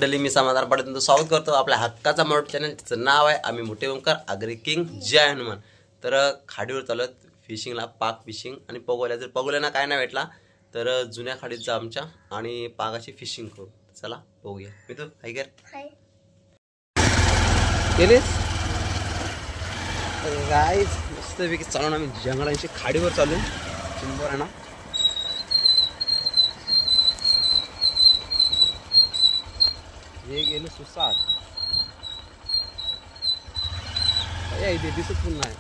मंडळी, मी समाधान पाटील तुमचं स्वागत करतो आपल्या हक्काचा मराठी चॅनल. त्याचं नाव आहे आम्ही मोठे ओंकार आगरी किंग जय हनुमान. तर खाडीवर चालत फिशिंगला, पाक फिशिंग आणि पगोल्या. जर पगोल्यांना काय नाही भेटला तर जुन्या खाडीत जा आमच्या आणि पागाची फिशिंग करू. चला बघूया. मी तू हाय कर केलेस गाईज. मस्तपैकी चालून आम्ही जंगलांची खाडीवर चालून चिंबोर आहे ना. हे गेलं सुसाट इथे दिसत पण नाही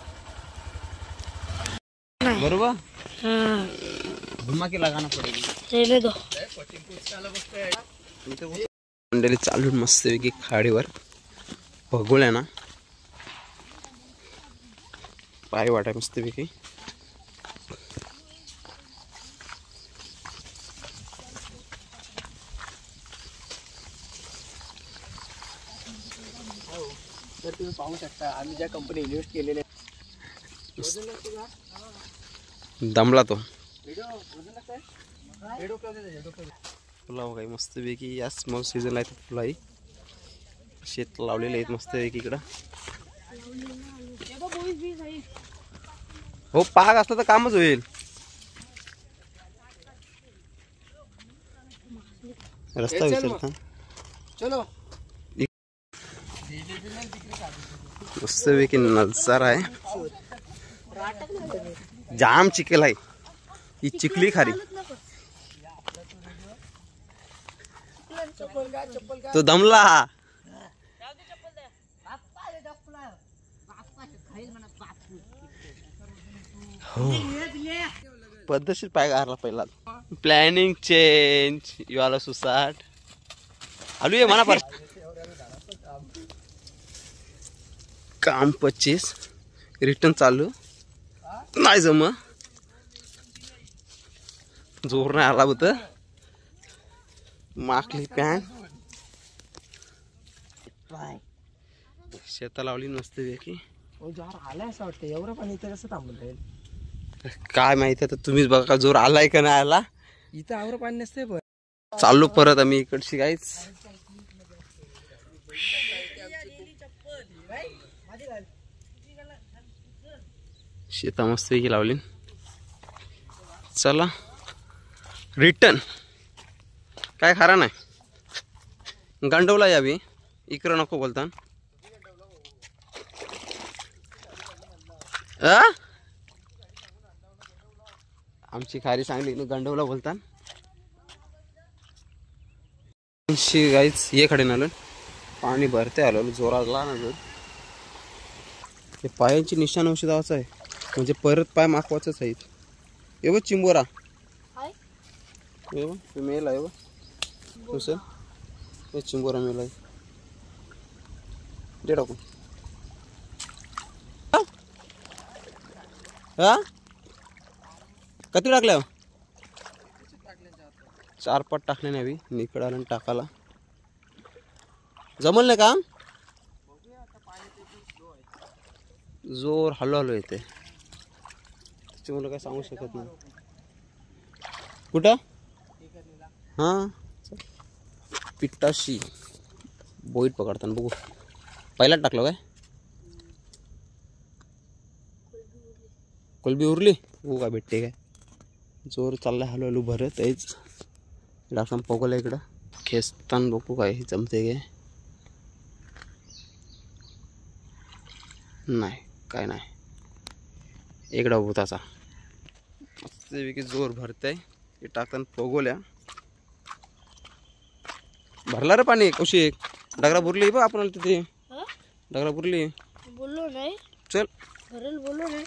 बरोबर. धुमाके लगाना पडेल. मंडळी चालून मस्तपैकी खाडीवर भगोळ्या ना पाय वाटाय मस्तपैकी. तर तुम्ही पाहू शकता आम्ही ज्या कंपनी इन्व्हेस्ट केलेले दमला तो फुला काही मस्तपैकी. या स्मॉल सीझनला आहेत फुलाही शेत लावलेले आहेत मस्तपैकी इकडं. हो पाग असला तर कामच होईल. रस्ता विचारता चलो. मस्तपैकी नजारा आहे. जाम चिखल आहे. ही चिखली खारी. तो दमला. हो पद्धतशीर पाय गारला पहिला. प्लॅनिंग चेंज यू आला सुसाट आलू आहे मना पर काम 25 रिटर्न चालू नाही जम जोर नाही आला होत. माकली पॅन शेता लावली मस्त पैकी. आलाय असं वाटतं. एवढं पाणी इथं कसं थांबून राहील काय माहिती आता तुम्हीच बघा का जोर आलाय का नाही आला. इथं आवरं पाणी नसते. पण चाललो परत आम्ही इकडची गाईच. शेता मस्त पैकी लावली. चला रिटर्न. काय खरा नाही गांडवला यावी इकडं नको बोलता. आमची खारी सांगली गंडवला बोलता. गाईच ये खडे नालो पाणी भरते आलो जोराला ना. जर हे पायांची निशाण औषध आहे म्हणजे परत पाय माकवाचंच आहेत. एव चिंबोरा मेला एव तुसं हे चिंबोरा मेला आहे. दे टाकून. हा कधी टाकल्या 4 पाट टाकले नाही हवी. निकडाला टाकाला जमल नाही काम. जोर हलो हलो येते त्याच्यामुळे काय सांगू शकत नाही. कुठं हा पिट्टाशी बोईट पकडताना बघू. पहिला टाकलं काय कोलबी उरली हो काय भेटते काय. जोर चाललाय हलो हलो भरत आहेच. टाकून पगोला इकडं खेचताना बघू काय जमते काय. नाही काय नाही. इकडं भूताचा मस्तपैकी जोर भरतय. हे टाकताना पगोल्या भरला रे पाणी. कशी डगरा बुरली बघ आपण तिथे. डगरा बुरली बोललो नाही. चल भरल बोललो नाही.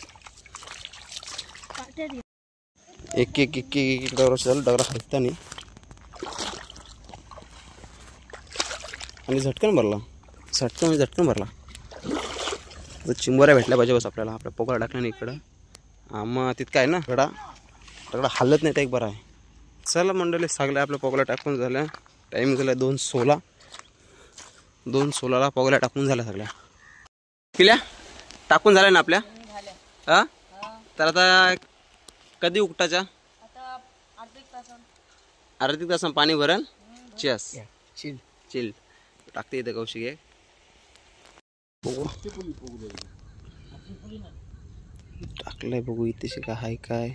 एक एक एक एक डगरा चल डगरा खालता नाही आणि झटकन भरला. झटकन भरला. चिंबोऱ्या भेटल्या पाहिजे बस आपल्याला. आपल्या पोकळा टाकला नाही इकडं. मग तिथं काय ना दगडा हलत नाही तर एक बरं आहे. चला मंडळी सगळ्या आपल्या पोकळा टाकून झाल्या. टाईम झाला 2:16. 2:16ला पोकळ्या टाकून झाल्या सगळ्या. पिल्या टाकून झाल्या ना आपल्या. हा तर आता कधी उकटाच्या. अर्धा तासानं पाणी भरण. चेस चिल टाकते इथे कौशिक एक बघू टाकलंय बघू इथे काय आहे काय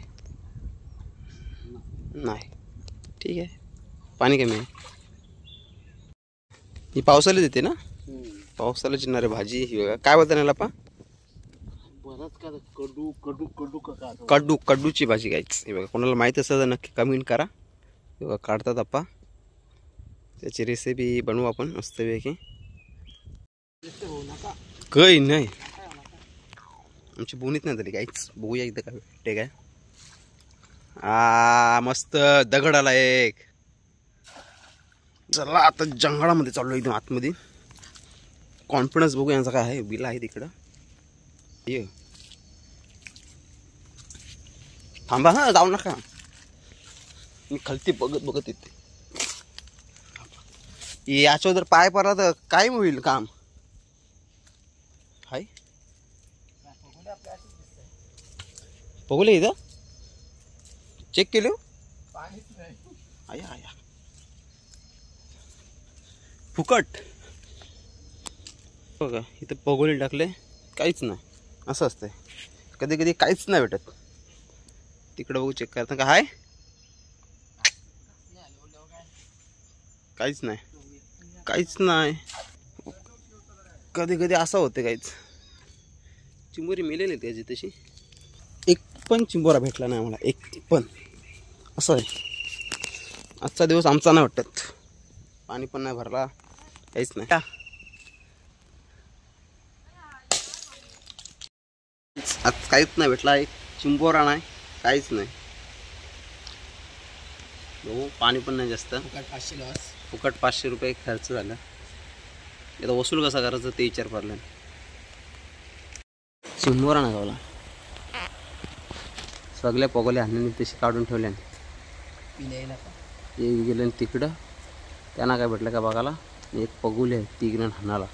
नाही ठीक आहे पाणी कमी आहे ही पावसाला देते ना पावसाला चिरणारे भाजी ही बघा काय बोलता ना बराच का कडू कडू कडू का कडूची भाजी घ्यायची हे बघा कोणाला माहीत असेल तर नक्की कमेंट करा हे बघा काढतात आप्पा त्याची रेसिपी बनवू आपण मस्तपैकी काही नाही आमची बोनीत नाही तरी काहीच बघूया एकदा काय भेटते काय मस्त दगड आला एक चला आता जंगलामध्ये चाललो एकदम आतमध्ये कॉन्फिडन्स बघू यांचा काय आहे बिल आहे तिकडं ये थांबा हा जाऊ नका मी खालती बघत येते याच्यावर जर पाय पडला तर काय होईल काम हाय बघूले इथं चेक केले आया आया फुकट बघा इथं पगोली टाकले काहीच नाही असं असतंय कधी कधी काहीच नाही भेटत तिकडं बघू चेक करता का हाय काहीच नाही कधी कधी असं होते काहीच चिंबोरी मिळेल त्याची तशी एक पण चिंबोरा भेटला नाही आम्हाला एक पण असं आहे आजचा दिवस आमचा नाही वाटत पाणी पण नाही भरला काहीच नाही आज काहीच नाही भेटला एक चिंबोरा नाही काहीच नाही बघू पाणी पण नाही जास्त फुकट 500 रुपये खर्च झाला आता वसूल कसा करायचं ते विचार पडला चिंबोरा नाही गावला सगळे पगोले हाणून तशी काढून ठेवले एक गेले तिकडं त्यांना काय भेटलं का बघायला एक पगोले आहे तिकडे हाणाला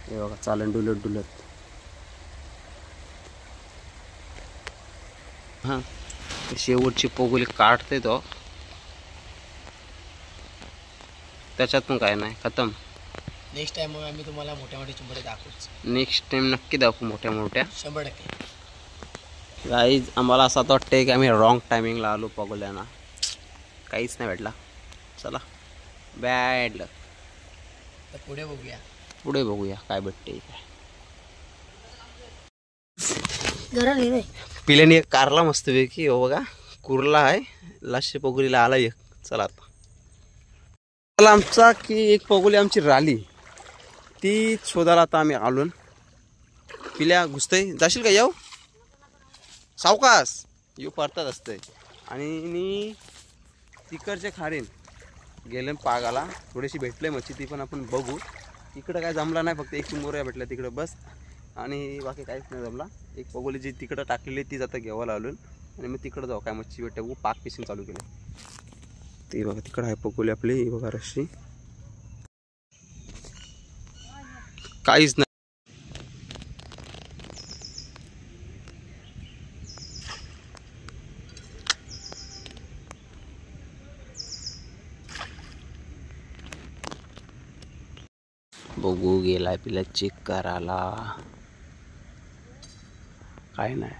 हे बघा चालन डुलत हां शेवटची पगोली काढते तो त्याच्यात पण काय नाही खतम नेक्स्ट टाइम मग आम्ही तुम्हाला मोठ्या मोठ्या चिंबोरे दाखवूच नेक्स्ट टाइम नक्की दाखवू मोठ्या 100% गाईज आम्हाला असं वाटतंय की आम्ही रॉंग टायमिंगला आलो पगोल्यांना काहीच नाही भेटला चला बॅड लक तर पुढे बघूया काय भेटते काय घरा नाही रे पिल्याने एक कारला मस्तपैकी हो बघा कुर्ला आहे लाशे पगोलीला आला एक चला आता चला आमचा की एक पगोली आमची राली ती शोधायला आता आम्ही आलो पिल्या घुसतंय जाशील का येऊ सावकाश येऊ पडतात असतंय आणि तिकडचे खारीन गेले पागाला थोडीशी भेटले मच्छी ती पण आपण बघू इकडं काय जमला नाही फक्त एक चिंबोऱ्या भेटल्या तिकडं बस आणि बाकी काहीच नाही जमला एक पगोली जी तिकडं टाकलेली ती जाता घ्यावं आलो आणि मग तिकडं जाऊ काय मच्छी भेटते बघू पाक फिशिंग चालू केलं ते बघा तिकडं आहे पगोली आपली बघा रशी काहीच नाही बघू गेलाय पिला चेक करायला काय नाही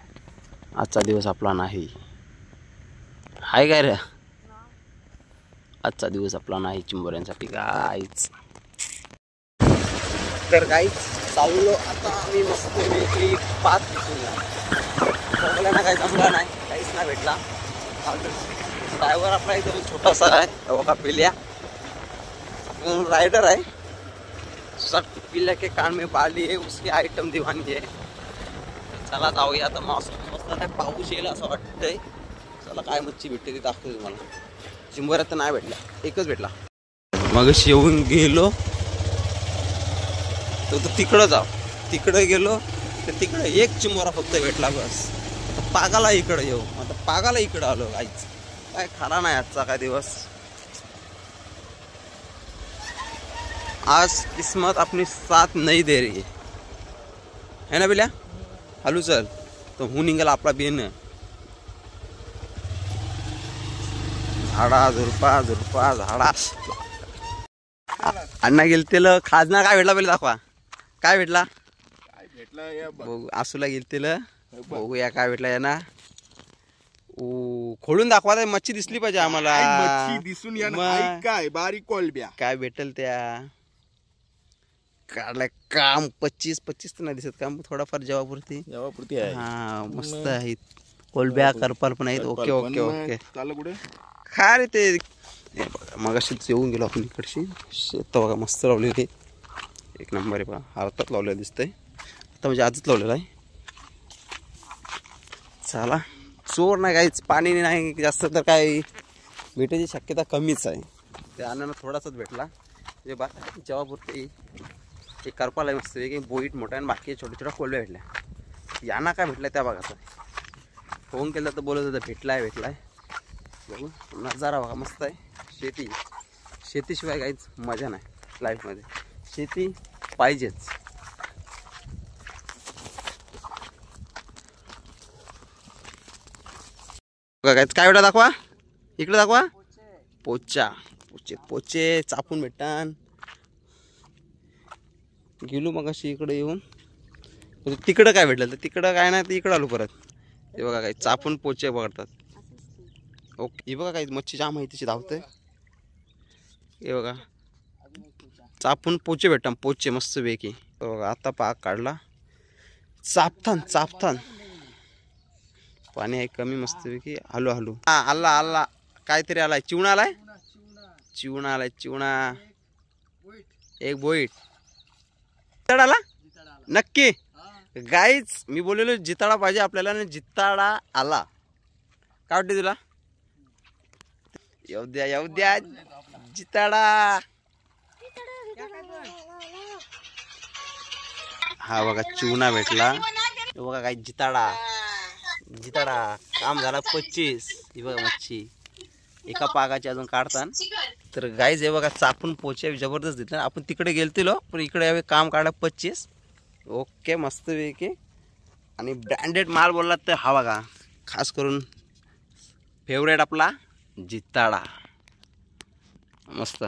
आजचा दिवस आपला नाही हाय काय रे आजचा दिवस आपला नाही चिंबोऱ्यांसाठी काहीच तर काहीच चाललो आता आम्ही मस्त वेगळी पाच काय जमला नाही काहीच नाही भेटला ड्रायव्हर आपला एकदम छोटासा आहे बघा पिल्या रायडर है सब पिल्ले के कान में बाली है उसकी आइटम दीवानी है चला जाऊया आता मौसम मस्त आहे पाऊस येईल असं वाटतंय चला काय मच्छी भेटते ती दाखवतो तुम्हाला चिंबोऱ्यात तर नाही भेटला एकच भेटला मग येऊन गेलो तर तिकडं जाऊ तिकडे गेलो तर तिकडे एक चिंबोरा फक्त भेटला बस आता पागाला इकडे येऊ आता पागाला इकडं आलो काहीच काय खरा नाही आजचा काय दिवस आज किस्मत अपनी साथ नहीं दे रही है ना बिल्या हलू चल तो हूँ निघाल आपला बेन झाडा झुरपा झुरपा झाडा अण्णा गेलतेल खाजना काय भेटला पहिले दाखवा. काय भेटला काय भेटलं या बघू. आसूला गेलतेल बघूया काय भेटला यांना. ओ खोडून दाखवा. मच्छी दिसली पाहिजे आम्हाला. मच्छी दिसून या मग. काय बारीक कोलब्या काय भेटल त्या. काढलाय काम 25 तर नाही दिसत काम थोडाफार जेवापुरती. जेव्हापुरती आहे. हा मस्त आहेत. कोलब्या करपाल पण आहेत. Okay okay okay. चाललं कुठे खा रे ते मग अशीच येऊन गेलो आपण इकडची. शेत बघा मस्त लावलेली. एक नंबर आहे बघा. हातात लावलेलं दिसतंय. आता म्हणजे आजच लावलेलं आहे. चला चोर नाही काहीच. पाणी नाही जास्त तर काय भेटायची शक्यता कमीच आहे. त्या अण्णांना थोडासाच भेटला. म्हणजे बा जेव्हापुरती एक करपाल आहे मस्त की बोईट मोठा आणि बाकी छोट्या छोट्या कोलब्या भेटल्या. यांना काय भेटल्या त्या बघा. फोन केला तर बोलत होतं भेटलाय. बघू नजारा बघा मस्त आहे. शेतीशिवाय काहीच मजा नाही लाईफमध्ये. शेती पाहिजेच. काय भेटा दाखवा. इकडे दाखवा. पोचे चापून भेटतान. गेलो मग अशी इकडे येऊन तिकडं काय भेटलं तर तिकडं काय नाही. तर इकडं आलो परत. हे बघा काही चापून पोचे बघतात. ओके हे बघा काही मच्छी जाम आहे तिची धावते. हे बघा चापून पोचे भेटतात. पोचे मस्त पैकी बघा. आता पाक काढला. चापथान पाणी आहे कमी मस्त पैकी. हलू हा आला काहीतरी आलाय. चिवणा आलाय. एक बोईट जिताडा नक्की गाईच. मी बोललेलो जिताडा पाहिजे आपल्याला आणि जिताडा आला. काय वाटते तुला. येऊ द्या जिताडा. हा बघा चिवणा भेटला. बघा काय जिताडा काम झाला 25. ही बघा मच्छी एका पागाची अजून काढतात. तर गाईज हे बघा चापून पोचे जबरदस्त दिसले. आपण तिकडे गेलतो पण इकडे यावे काम काढला 25. ओके मस्त पैकी. आणि ब्रँडेड माल बोललात तर हा बघा खास करून फेवरेट आपला जिताडा मस्त.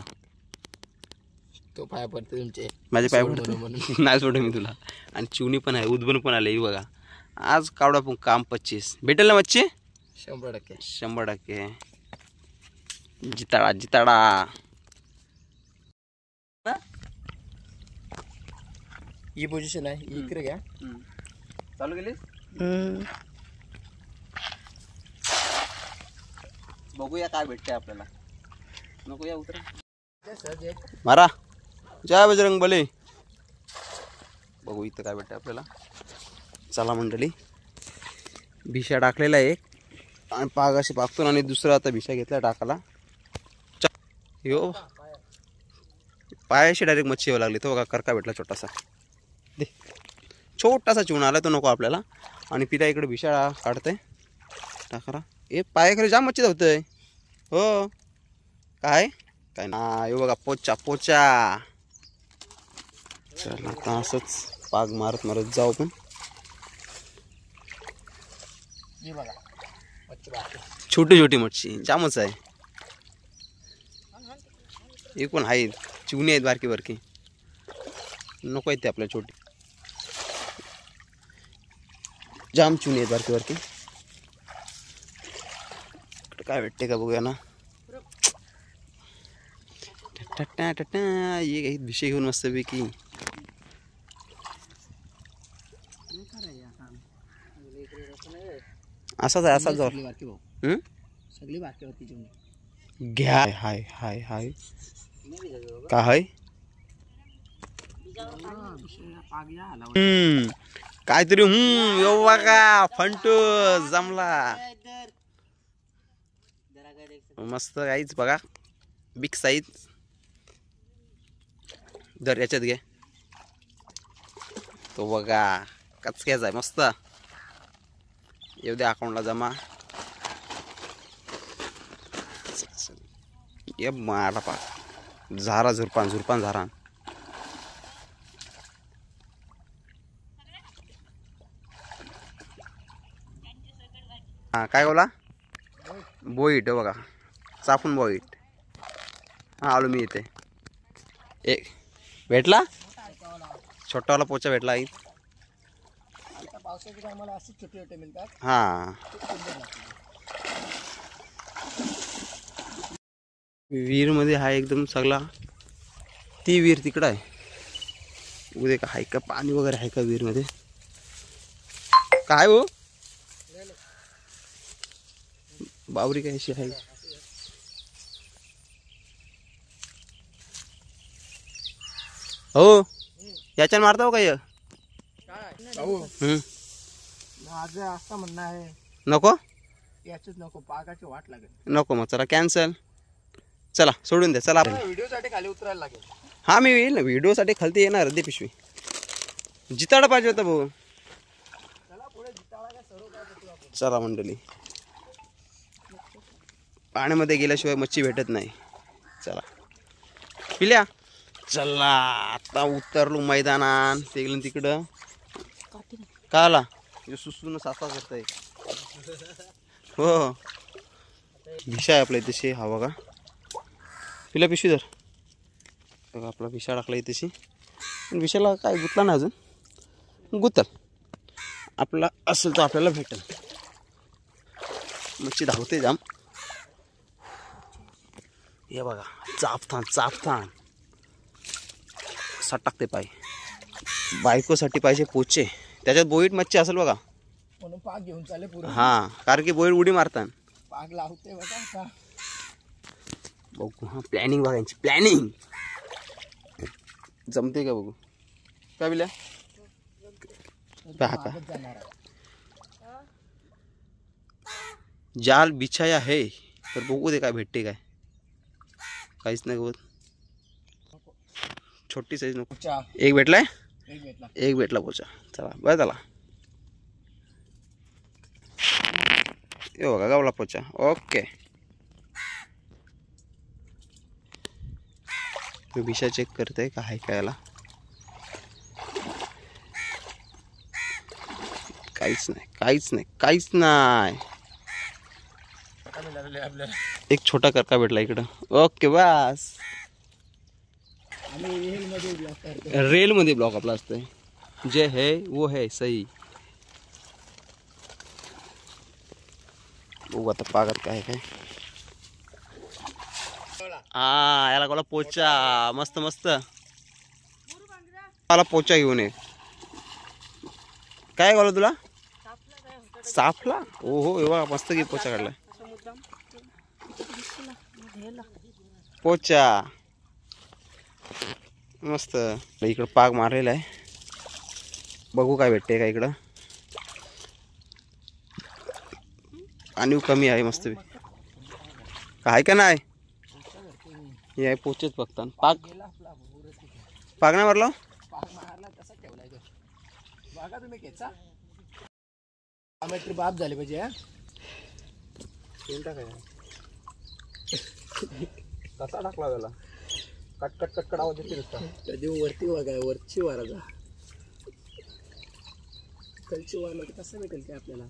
तो पाया पडते तुमचे. माझे पाय पडतो नाही सोडे मी तुला. आणि चिवणी पण आहे. उदबन पण आले. बघा आज कावडा पण काम 25 भेटेल ना मच्छी 100%. जिताडा ही पोझिशन आहे. इकडे घ्या. चालू केलीस. बघूया काय भेटते आपल्याला. नको या उतरा मारा. जय बजरंग बली. बघू इथं काय भेटते आपल्याला. चला मंडळी भिशा टाकलेला एक आणि पाग अशी पाकतो आणि दुसरा आता भिशा घेतला टाकाला. यो पायाशी डायरेक्ट मच्छी यावं लागली. तो बघा करका भेटला छोटासा चिवणा आला. तो नको आपल्याला. आणि पिता इकडे भिशा काढतंय टाकरा. हे पायाखाली जाम मच्छी धावतंय. हो काय ना. यो बघा पोचा. चला आता असंच पाग मारत जाऊ. पण छोटी मच्छी जामच आहे. एकूण आहेत चिवणी आहेत बारकी नको आहेत ते आपल्या छोटी. जाम चिवणी आहेत बारकी. काय भेटते का बघूया ना. ये विषय घेऊन मस्त पैकी. असाच आहे. असाच जाऊ सगळी बाकी होती चिवणी. घ्या. हाय का हाय. काहीतरी येऊ बघा फंटू जमला मस्त. काहीच बघा बिग साईज. दर याच्यात घे. तो बघा कचक्याचा आहे मस्त. येऊ दे अकाउंटला जमा. ये मारा पाक झारा झुरपान झारा. हा काय बोला. बोईट बघा चापून बोईट. हा आलो मी इथे. एक भेटला छोटावाला पोचा भेटला आई. आता पावसाच्या टायमाला अशी छोटे छोटे मिळतात. हा खूप सुंदर लागतात. विहीर मध्ये हा एकदम सगळा. ती विहीर तिकडं आहे. उद्या का आहे का पाणी वगैरे आहे का विहीर मध्ये काय हो बावरी काय अशी आहे. हो याच्यात मारता हो काय काय भाऊ माझं असं म्हणणं आहे नको याचीच नको पागाची वाट लागेल. नको मग चला कॅन्सल. चला सोडून द्या चला. व्हिडिओ साठी खाली उतरायला लागेल. हा मी येईल ना व्हिडिओ साठी खालती येणार दे पिशवी. जिताडा पाहिजे होता भाऊ. चला पुढे जिताळा काय सर्व काय बघू आपण. चला मंडळी पाण्यामध्ये गेल्याशिवाय मच्छी भेटत नाही. चला पिल्या चला आता उतरलो मैदानात ते गेलं तिकडं का आला सुसून सासा करताय. हो भिशा आहे आपल्या इथेशी हा बघा पिल्या पिशवी धर बघा आपला भिशा टाकला इथेशी. पण भिशाला काय गुतला ना अजून गुतल आपला असेल तर आपल्याला भेटेल. मच्छी धावते जाम. हे बघा चापथान असा टाकते पाय. बायकोसाठी पाहिजे पोचे त्याच्यात बोईट मच्छी असेल बघा. म्हणून पाग घेऊन चालले पुढे. हा कारण की बोईट उडी मारतात. पाग लावते बघा आता. बघू हा प्लॅनिंग बघा यांची प्लॅनिंग जमते का बघू काय बिल्या पहा का पागच जाणार आहे. जाल बिछाया है तर बघू दे काय भेटते काय. काहीच नाही गवत. छोटी साईज नको. चहा एक भेटलाय एक भेटला. एक भेटला पोचा. चला बरं झाला. हे बघा गावला पोचा. ओके मी भिशा चेक करते का आहे काय याला. काहीच नाही. एक छोटा करका भेटला इकडं. ओके बस आम्ही रेल मध्ये ब्लॉक करतो. रेल मध्ये ब्लॉक आपला असतंय. जे है वो है सही. बघू आता पागात काय काय. हा याला कोला पोचा मस्त मला पोचा घेऊन ये. काय बोला तुला साफला हो एवढा मस्त की पोचा काढला. पोचा मस्त. इकडं पाग मारलेला आहे. बघू काय भेटते का इकडं. आणि कमी आहे मस्त काय का नाही. हे आहे पोचेच फक्त पाग नाही मारला. पाग मारला तसा ठेवलाय तो. बघा तुम्ही केचा टमाटर बाप झाले पाहिजे. कसा टाकला त्याला कट आवाज येते नुसता. कधी वरती बघा वरची वाराचा खालची वारला तर कसं भेटेल ते आपल्याला.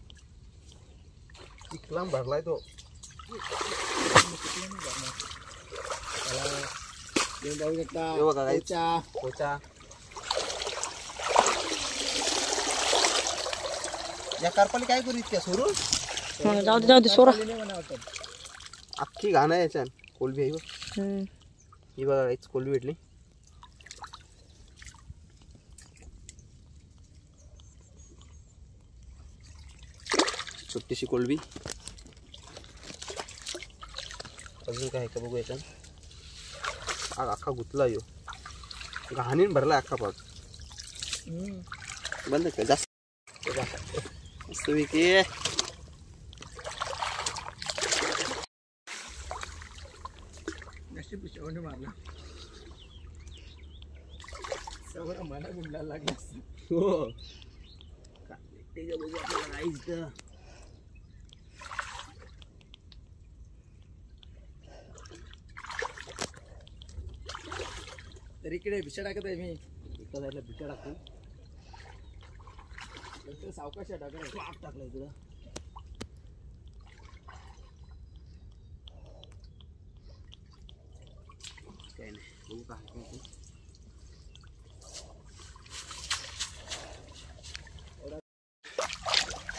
इकलाम भरलाय तो. तुम्ही बघू शकता हे बघा guys. पोचा. पोचा या कारपाली काय करू इतक्या सोडून जाऊ दे सोरा. खाली नाही म्हणा वाटत. अख्खी घाण आहे याच्यात. कोलबी आहे बघ. ही बघा काहीच कोलबी भेटली. छोटीशी कोलबी. अजून काय आहे का बघू याच्यात. पाग अख्खा गुतला यो. घाणीन भरला अख्खा पाग. बंद कर जास्त मस्त विकी. नशीब शेवटी मारला. सगळं मला गुंडायला लागला. हो ते बघू आपल्याला राईस तर. तर इकडे भिशा टाकत आहे मी. एका साईडला बिचा टाकतो. नंतर सावकाश टाकत पाक टाकला इकडं. काय नाही बघू काय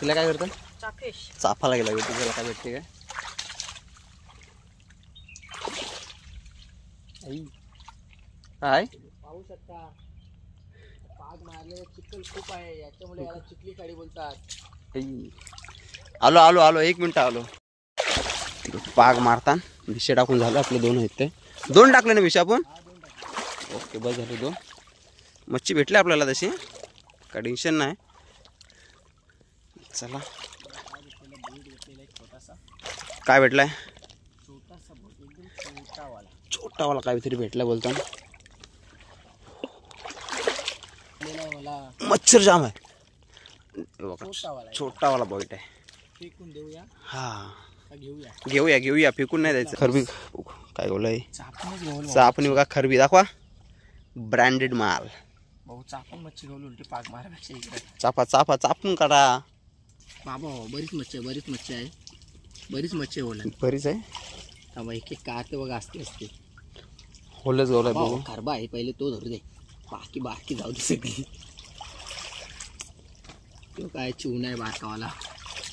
शिला काय करतं? चाफेश चाफाला गेला तुझ्याला काय भेटते काय? काय पाहू शकता पाग मारले चिखल खूप आहे याच्यामुळे याला चिखली खाडी बोलतात. आलो आलो आलो 1 मिनिट आलो. पाग मारता विषय टाकून झालं आपले 2 आहेत ते 2 टाकले ना विषय आपण. ओके बस झाले 2 मच्छी भेटली आपल्याला तशी काय टेन्शन नाही. चला काय भेटलाय? छोटासा एकदम छोटावाला छोटावाला काहीतरी भेटला बोलतो ना. मला मच्छर जाम आहे. छोटावाला छोटावाला बॉईट आहे. फेकून देऊया हा का घेऊया? घेऊया घेऊया फेकून नाही द्यायचं. खरबी काय बोलाय चापूनच घेऊन चापणी बघा खरबी दाखवा ब्रँडेड माल. भाऊ चापून मच्छी घेऊन उलटी पाग मारापेक्षा इकडे चापा चापा चापून काढा. बाबा बरीच मच्छी आहे बरीच मच्छी आहे. होला बरीच आहे. थांबा एक एक कार बघा असते होलच गवलाय बघू. खरबा आहे पहिले तो धरू दे बाकी जाऊ दे सगळी. तो काय चिवणा आहे बारकावाला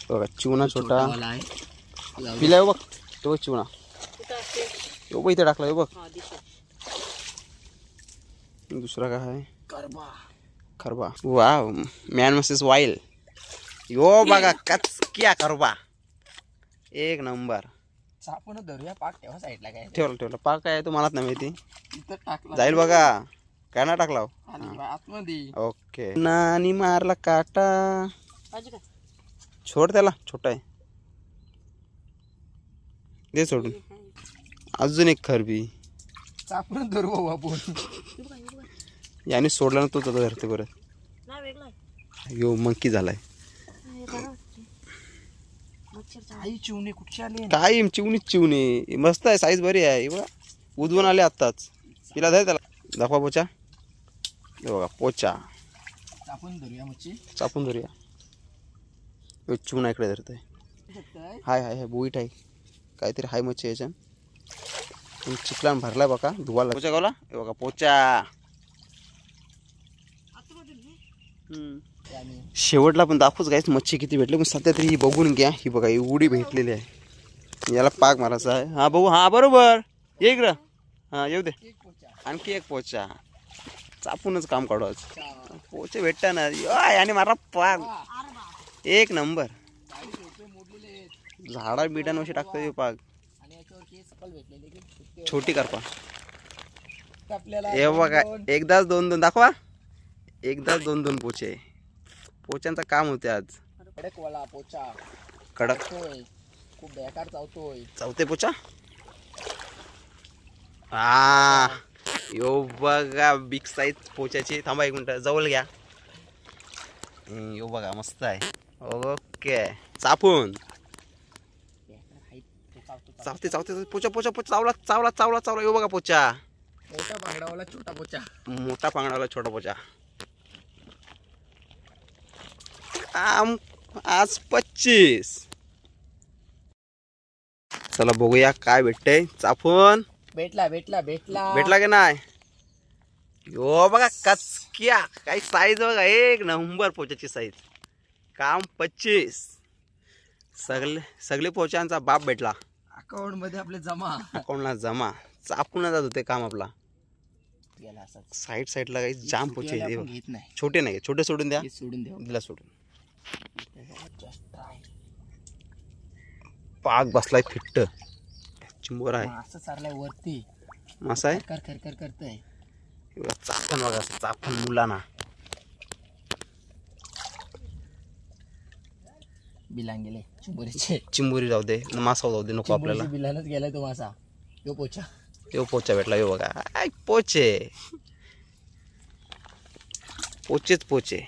बघा चिवणा छोटा छोटावाला आहे जाऊ दे. पिला बघ तो चिवणा यो बघ इथे टाकला यो बघ. दुसरा काय आहे? करबा खरबा वाव मॅन मसेस वाईल. यो बघा कचक्या खरबा 1 नंबर. चापून धरूया पाक ठेवा साईडला काय ठेवला पाक काय तो मलाच नाही माहिती. इथं टाकला जाईल बघा काय ना टाकला. आणि आतमध्ये ओके नानी मारला काटा. छोड त्याला छोटा आहे दे सोडून. अजून एक खरबी चापून धरू भाऊ आपण. याने सोडला ना तोच आता धरते परत. यो मंकी झालाय. आई चिवणे कुठची आली काय चिवणी मस्त आहे साईज बरी आहे. बघा उद्वून आले आत्ताच. तिला धर त्याला दाखवा पोचा. हे बघा पोचा चापून धरूया मच्छी. चापून धरूया. यो चिवणा इकडे धरतोय. हाय हाय हाय बोईट आहे काहीतरी हाय मच्छी याच्यात. चिखलान भरलाय बघा धुवाला. पोचा गावला हे बघा पोचा. शेवटला पण दाखवूच गायच मच्छी किती भेटली पण सध्या तरी बघून घ्या. ही बघा एवढी भेटलेली आहे. याला पाक मारायचा आहे. हा बघू हा बरोबर एक र हा येऊ दे. आणखी एक पोचा चापूनच काम काढू आज. पोचे भेटता ना याने मारा पाक 1 नंबर. झाडा बिटांवरशी टाकतो पाक. छोटी करपा हे बघा एकदाच 2 दाखवा. एकदाच 2 पोचे. पोच्यांचं काम होते आज. कडक वाला पोचा कडक खूप बेकार चावतोय. चौथे पोचा. हा यो बघा बिग साईज पोच्याची. थांबा 1 मिनिट जवळ घ्या. यो बघा मस्त आहे. ओके चापून चावते पोचा पोचा पोचा चावला. यो बघा पोचा. मोठा पांगडावाला छोटा पोचा. मोठा पांगडावाला छोटा पोचा. आज 25. चला बघूया काय भेटतंय. चापून भेटला की नाही. यो बघा कचक्या काही साईज बघा 1 नंबर पोचाची साईज. काम 25. सगळे पोचांचा बाप भेटला. अकाउंट मध्ये आपले जमा. अकाउंटला जमा. चापून जात होते काम आपला. साईडला काही जाम पोचे घेत नाही. छोटे नाही छोटे सोडून द्या. सोडून द्या दिला सोडून. पाक बसलाय फिट्ट. चिंबोर आहे असं चाललाय वरती. मासा आहे कर करतय. चापण बघा चापण मुलांना. बिलांग गेले चिंबोरीचे. चिंबोरी जाऊ दे मासा जाऊ दे नको आपल्याला. बिलानच गेलाय तो मासा. यो पोचा. यो पोचा भेटला. यो बघा पोचे पोचेच पोचे.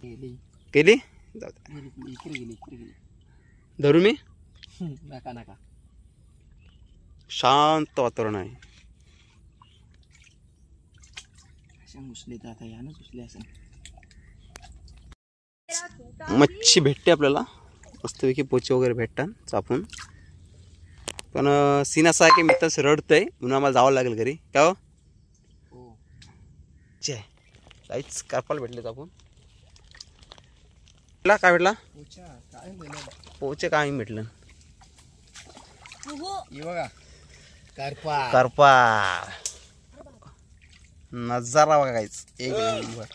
केली इकडे गेली. धरू मी. नका शांत वातावरण आहे. घुसले तर आता यानच घुसले असेल. मच्छी भेटते आपल्याला मस्तपैकी. पोचे वगैरे भेटतात चापून. पण सीन असा आहे की मित्रच रडतंय म्हणून आम्हाला जावं लागेल घरी. काय हो काहीच करपाल भेटले चापून. काय भेटला काय दिलं पोचे काय भेटलं हे बघा करपा करपा नजारा बघा काहीच एक नंबर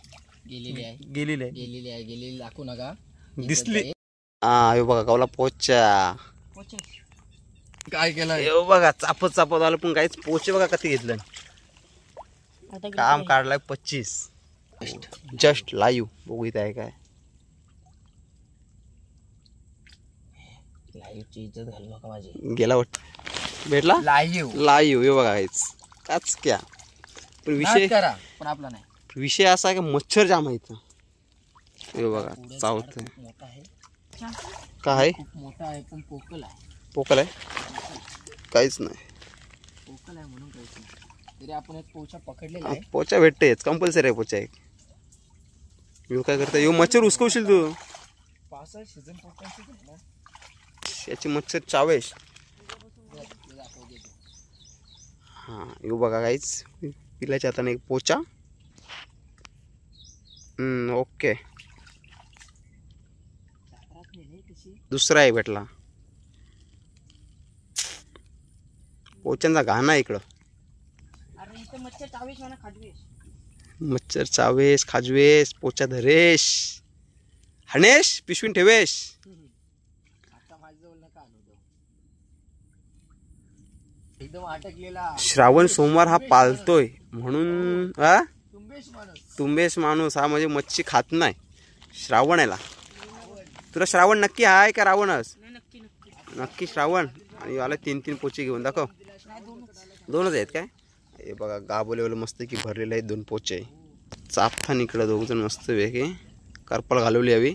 गेलेली आहे गेलेली दाखवू नका दिसली हा हे बघा गावला पोचा काय केलं हे बघा चापत आलं पण काहीच पोचे बघा कधी घेतलं काम काढलाय 25 जस्ट लाईव्ह बघू इथं आहे काय लाईव्हची इज्जत घालू नका माझी गेला वाट भेटला लाईव्ह हे बघा काहीच काच क्या पण विषय करा पण आपला नाही विषय असा आहे की मच्छर जाम आहे इथं हे बघा चावत मोठा आहे काय खूप मोठा आहे पण पोकल आहे पोकल आहे काहीच नाही पोकल आहे म्हणून काहीच नाही तरी आपण एक पोचा पकडलेला आहे पोचा भेटतेच कंपल्सरी आहे पोचा एक येऊ काय करता येऊ मच्छर उचकवशील तू पावसाळ्यात सीझन पोकायचं ना याची मच्छर चावेश हा येऊ बघा काहीच पिल्याच्या हाताने एक पोचा ओके दुसरा आहे भेटला पोच्यांचा घाणा इकडं मच्छर चावेश खाजवेश पोचा धरेश हणेश पिशवीन ठेवेश आता माझ्याजवळ नका आणू एकदम अटकलेला श्रावण सोमवार हा पालतोय म्हणून हा माणूस तुंबेश माणूस हा म्हणजे मच्छी खात नाही श्रावण याला तुला श्रावण नक्की आहे का रावणच नक्की श्रावण आणि आला 3 पोचे घेऊन दाखव 2च आहेत काय हे बघा गाबोलेवलं मस्त की भरलेले आहेत 2 पोचे चापथान इकडं 2 जण मस्त वेगळे करपल घालवली हवी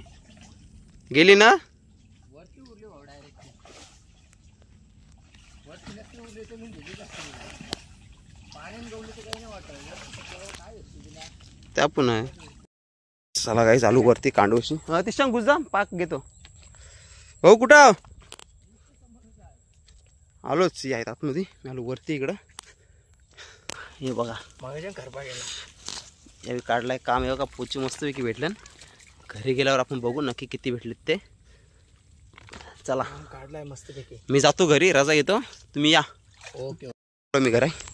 गेली ना वरती उरली भाऊ डायरेक्ट वरती नक्की उरली तर मी भेटली पाण्यात गवली तर काही नाही वाटत काय त्या पण आहे चला काही चालू वरती कांडवशी हा ते सांग गुजदा पाक घेतो भाऊ कुठं आलोच आहेत आतमध्ये मी आलो वरती इकडं हे बघा मगाच्या करपा गेला यावेळी काढलाय काम हे बघा पोची मस्तपैकी भेटलं घरी गेल्यावर आपण बघू नक्की किती भेटलेत ते चला काढलाय मस्तपैकी मी जातो घरी रजा घेतो तुम्ही या ओके मी घर आहे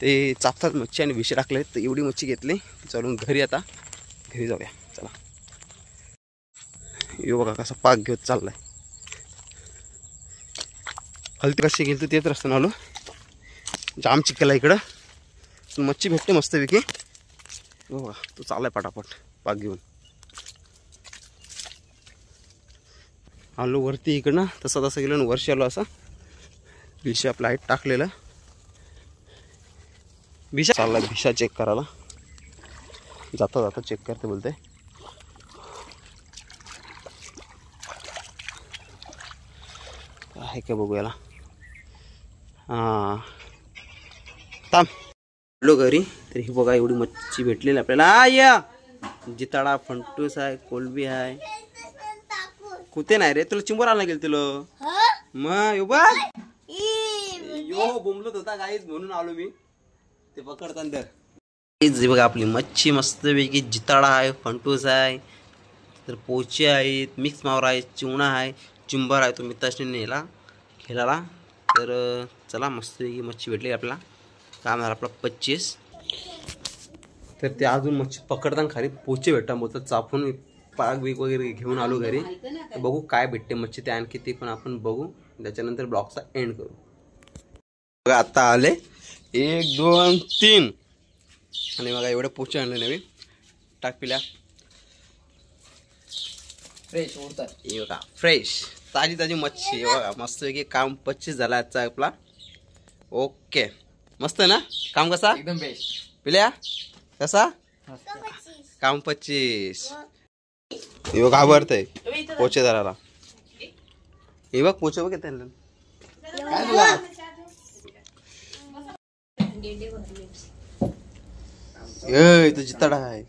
ते चापतात मच्छी आणि विषय टाकले तर एवढी मच्छी घेतली चालून घरी आता घरी जाऊया चला यो बघा कसा पाक घेत चाललाय हलती कशी गेली तेच रस्त्यानं आलो जाम चिकला इकडं पण मच्छी भेटते मस्तपैकी हो बघा तो चाललाय पटापट पाक घेऊन आलो वरती इकडनं तसा गेलो ना वर्षी आलो असा विषय आपला हाईट टाकलेला भिशा चालला भिशा चेक करायला जाता चेक करते बोलते आहे का बघू याला हा थांब लो घरी तर ही बघा एवढी मच्छी भेटलेली आपल्याला या जिताडा फंटूस आहे कोलबी आहे कुठे नाही रे तुला चिंबर आला गेल तुला मग यो बघ यो बोंबलत होता काहीच म्हणून आलो मी ते पकडताना तर बघा आपली मच्छी मस्तपैकी जिताडा आहे फंटूस आहे तर पोचे आहेत मिक्स मावरा आहे चिवणा आहे चिंबर आहे तो मित्राने नेला खेळाला तर चला मस्तपैकी मच्छी भेटली आपल्याला काम झालं आपला 25 तर ते अजून मच्छी पकडताना खाली पोचे भेटतात बोलतात चापून पाग बीक वगैरे घेऊन आलो घरी तर बघू काय भेटते मच्छी ते आणखी ते पण आपण बघू त्याच्यानंतर ब्लॉगचा एंड करू बघा आता आले 1 2 3 आणि बघा एवढे पोचे आणले नवीन टाक पिल्या फ्रेश उरतात हे बघा फ्रेश ताजी मच्छी हे बघा मस्तपैकी काम 25 झाला आजचा आपला ओके मस्त ना काम कसा एकदम बेस्ट पिल्या कसा काम 25 हे बघ घाबरतय पोचे धरायला हे बघ पोचे बघ त्यांना तुझी तडा आहे